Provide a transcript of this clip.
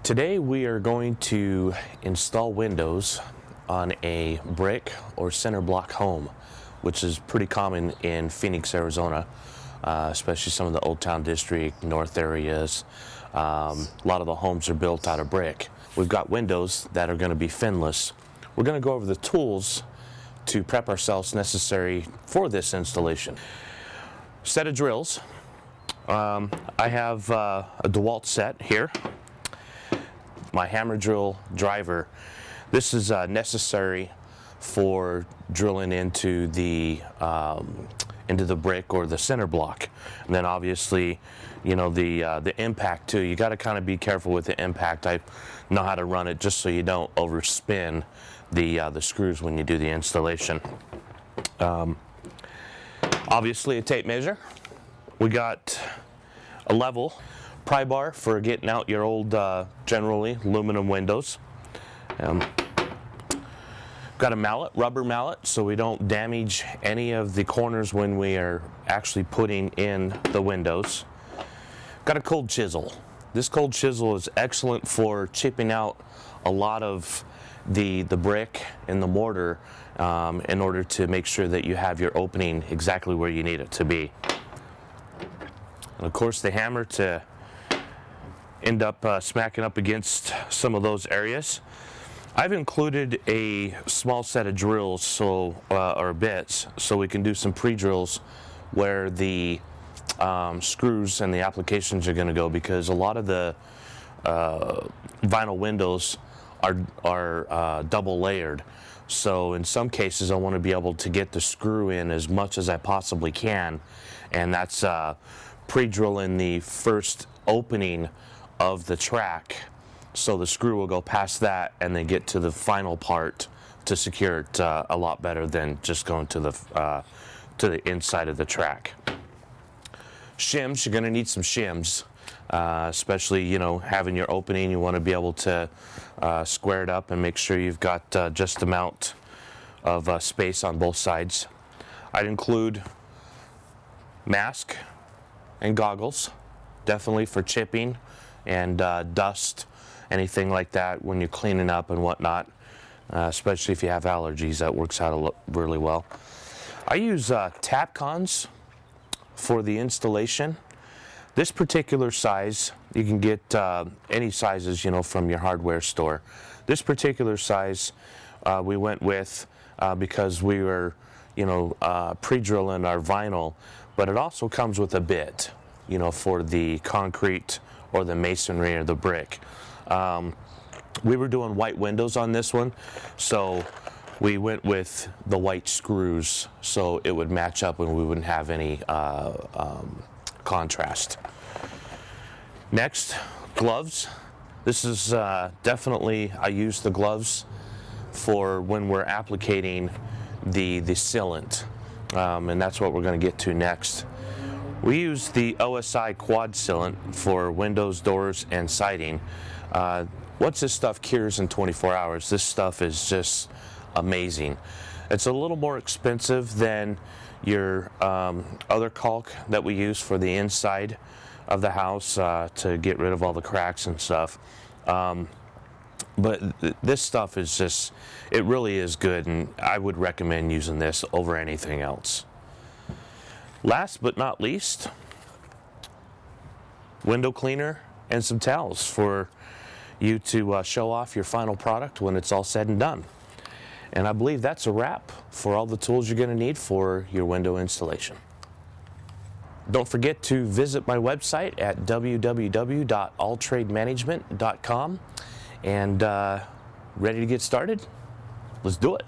Today we are going to install windows on a brick or cinder block home, which is pretty common in Phoenix, Arizona, especially some of the Old Town District, north areas. A lot of the homes are built out of brick. We've got windows that are going to be finless. We're going to go over the tools to prep ourselves necessary for this installation. Set of drills. I have a DeWalt set here. My hammer drill driver. This is necessary for drilling into the brick or the cinder block. And then obviously, you know, the impact too. You got to kind of be careful with the impact. I know how to run it just so you don't overspin the screws when you do the installation. Obviously a tape measure. We got a level pry bar for getting out your old generally aluminum windows. Got a mallet, rubber mallet, so we don't damage any of the corners when we are actually putting in the windows. Got a cold chisel. This cold chisel is excellent for chipping out a lot of the brick and the mortar in order to make sure that you have your opening exactly where you need it to be. And of course the hammer to end up smacking up against some of those areas. I've included a small set of drills or bits so we can do some pre-drills where the screws and the applications are going to go, because a lot of the vinyl windows are double layered. So in some cases I want to be able to get the screw in as much as I possibly can, and that's pre-drilling the first opening of the track, so the screw will go past that and then get to the final part to secure it a lot better than just going to the inside of the track. Shims, you're going to need some shims, especially, you know, having your opening. You want to be able to square it up and make sure you've got just the amount of space on both sides. I'd include mask and goggles, definitely for chipping and dust, anything like that when you're cleaning up and whatnot, especially if you have allergies. That works out really well. I use Tapcons for the installation. This particular size, you can get any sizes, you know, from your hardware store. This particular size we went with because we were, you know, pre-drilling our vinyl, but it also comes with a bit, you know, for the concrete or the masonry or the brick. We were doing white windows on this one, so we went with the white screws so it would match up and we wouldn't have any contrast. Next, gloves. This is definitely, I use the gloves for when we're applicating the sealant, and that's what we're going to get to next. We use the OSI quad sealant for windows, doors, and siding. Once this stuff cures in 24 hours, this stuff is just amazing. It's a little more expensive than your other caulk that we use for the inside of the house to get rid of all the cracks and stuff. But this stuff is just, it really is good, and I would recommend using this over anything else. Last but not least, window cleaner and some towels for you to show off your final product when it's all said and done. And I believe that's a wrap for all the tools you're going to need for your window installation. Don't forget to visit my website at www.alltrademanagement.com, and ready to get started? Let's do it.